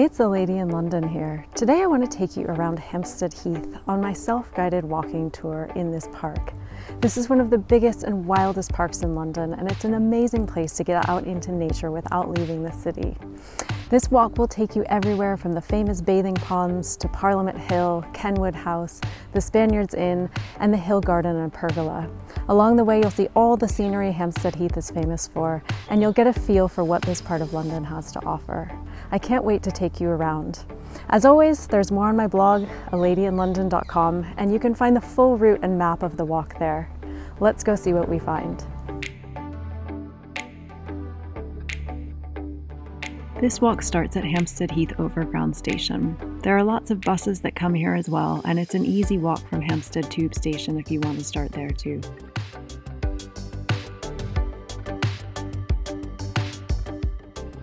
It's a lady in London here. Today I want to take you around Hampstead Heath on my self-guided walking tour in this park. This is one of the biggest and wildest parks in London, and it's an amazing place to get out into nature without leaving the city. This walk will take you everywhere from the famous bathing ponds to Parliament Hill, Kenwood House, the Spaniards Inn, and the Hill Garden and Pergola. Along the way, you'll see all the scenery Hampstead Heath is famous for, and you'll get a feel for what this part of London has to offer. I can't wait to take you around. As always, there's more on my blog, aladyinlondon.com, and you can find the full route and map of the walk there. Let's go see what we find. This walk starts at Hampstead Heath Overground Station. There are lots of buses that come here as well, and it's an easy walk from Hampstead Tube Station if you want to start there too.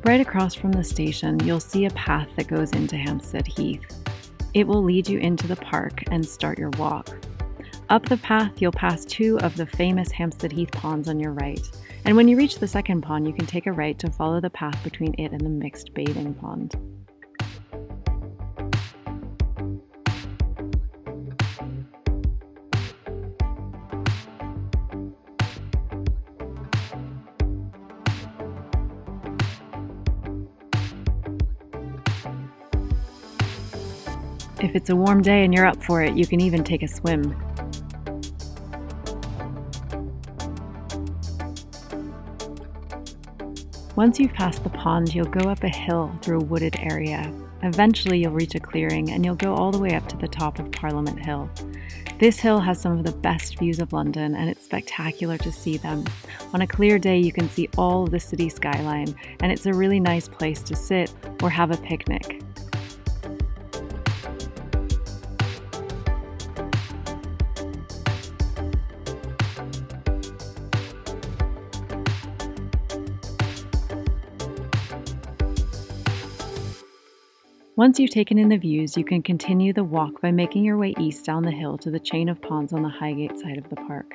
Right across from the station, you'll see a path that goes into Hampstead Heath. It will lead you into the park and start your walk. Up the path, you'll pass two of the famous Hampstead Heath ponds on your right. And when you reach the second pond, you can take a right to follow the path between it and the mixed bathing pond. If it's a warm day and you're up for it, you can even take a swim. Once you've passed the pond, you'll go up a hill through a wooded area. Eventually, you'll reach a clearing and you'll go all the way up to the top of Parliament Hill. This hill has some of the best views of London, and it's spectacular to see them. On a clear day, you can see all of the city skyline, and it's a really nice place to sit or have a picnic. Once you've taken in the views, you can continue the walk by making your way east down the hill to the chain of ponds on the Highgate side of the park.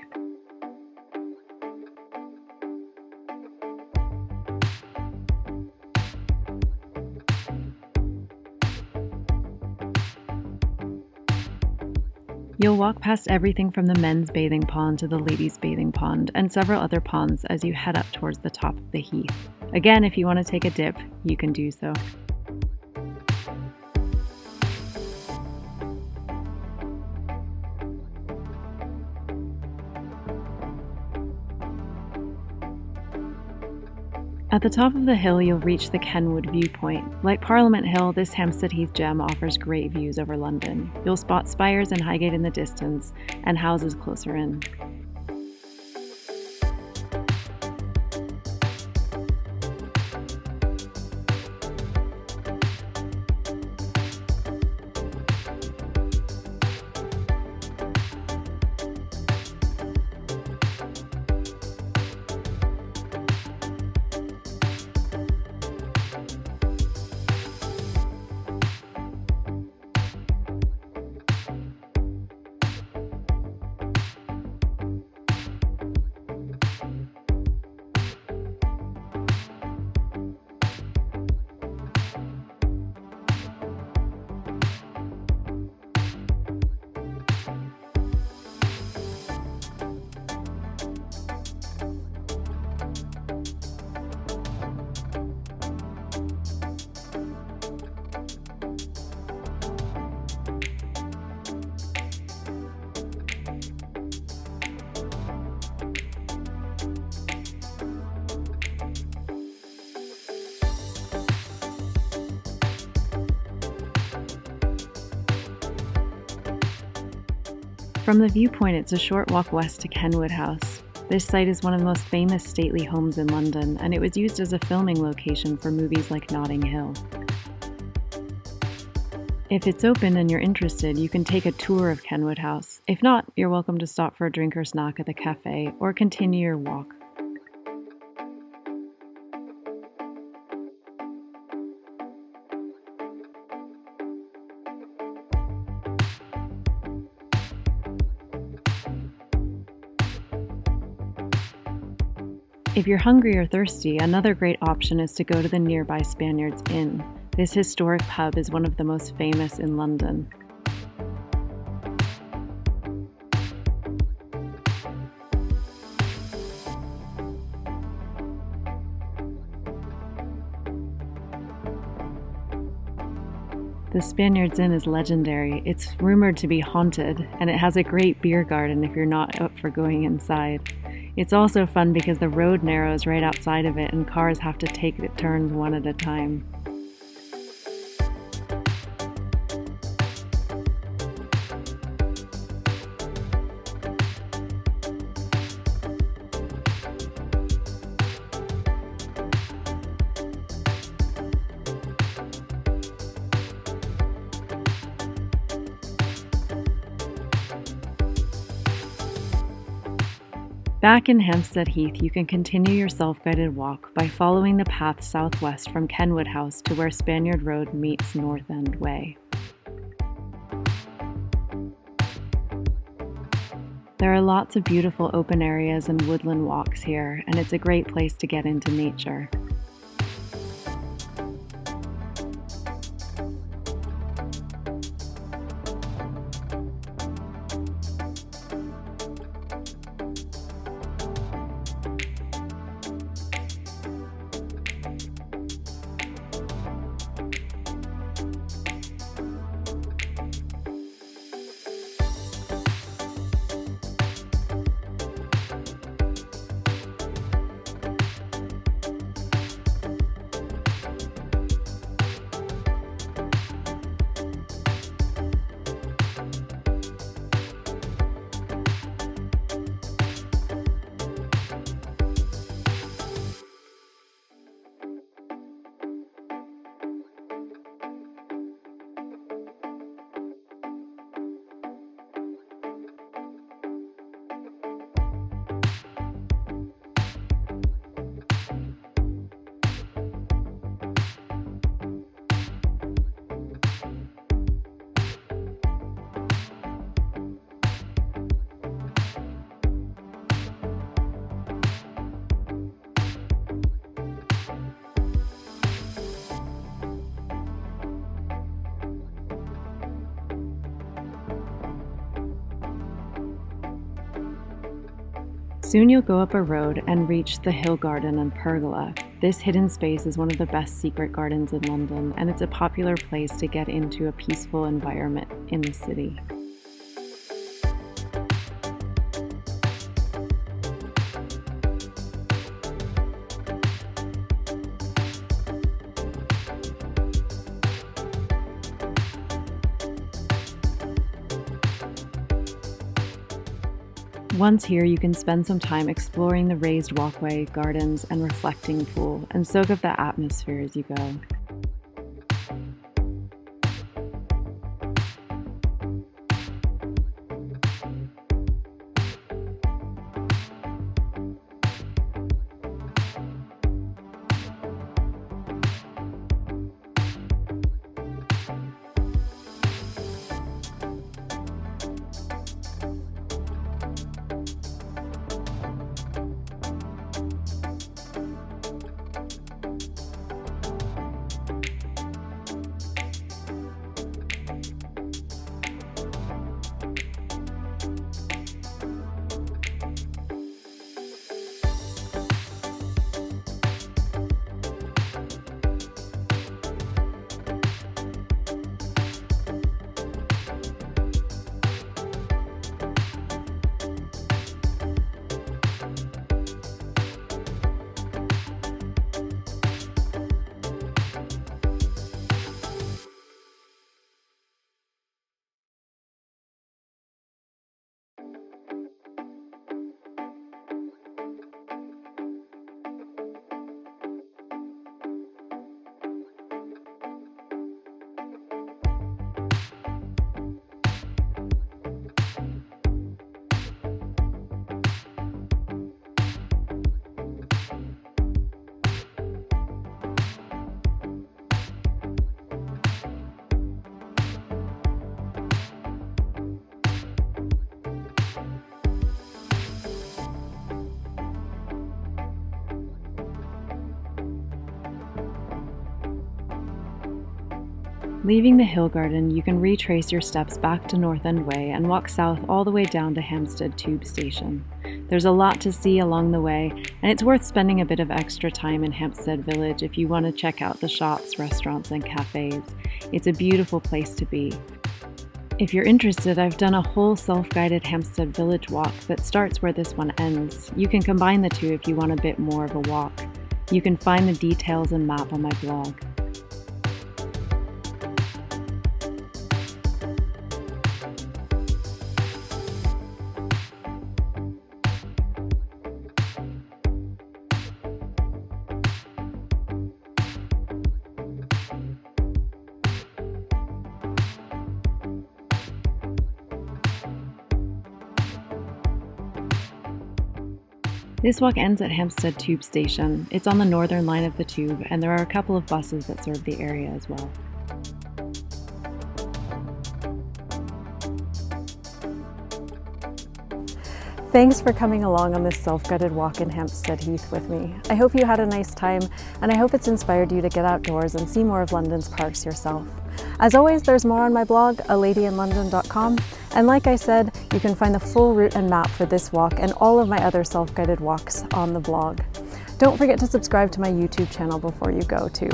You'll walk past everything from the men's bathing pond to the ladies' bathing pond and several other ponds as you head up towards the top of the heath. Again, if you want to take a dip, you can do so. At the top of the hill, you'll reach the Kenwood viewpoint. Like Parliament Hill, this Hampstead Heath gem offers great views over London. You'll spot spires and Highgate in the distance, and houses closer in. From the viewpoint, it's a short walk west to Kenwood House. This site is one of the most famous stately homes in London, and it was used as a filming location for movies like Notting Hill. If it's open and you're interested, you can take a tour of Kenwood House. If not, you're welcome to stop for a drink or snack at the cafe or continue your walk. If you're hungry or thirsty, another great option is to go to the nearby Spaniards Inn. This historic pub is one of the most famous in London. The Spaniards Inn is legendary. It's rumored to be haunted, and it has a great beer garden if you're not up for going inside. It's also fun because the road narrows right outside of it and cars have to take the turns one at a time. Back in Hampstead Heath, you can continue your self-guided walk by following the path southwest from Kenwood House to where Spaniard Road meets North End Way. There are lots of beautiful open areas and woodland walks here, and it's a great place to get into nature. Soon you'll go up a road and reach the Hill Garden and Pergola. This hidden space is one of the best secret gardens in London, and it's a popular place to get into a peaceful environment in the city. Once here, you can spend some time exploring the raised walkway, gardens, and reflecting pool, and soak up the atmosphere as you go. Leaving the Hill Garden, you can retrace your steps back to North End Way and walk south all the way down to Hampstead Tube Station. There's a lot to see along the way, and it's worth spending a bit of extra time in Hampstead Village if you want to check out the shops, restaurants, and cafes. It's a beautiful place to be. If you're interested, I've done a whole self-guided Hampstead Village walk that starts where this one ends. You can combine the two if you want a bit more of a walk. You can find the details and map on my blog. This walk ends at Hampstead Tube Station. It's on the northern line of the tube, and there are a couple of buses that serve the area as well. Thanks for coming along on this self-guided walk in Hampstead Heath with me. I hope you had a nice time, and I hope it's inspired you to get outdoors and see more of London's parks yourself. As always, there's more on my blog, aladyinlondon.com, and like I said, you can find the full route and map for this walk and all of my other self-guided walks on the blog. Don't forget to subscribe to my YouTube channel before you go too.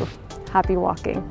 Happy walking!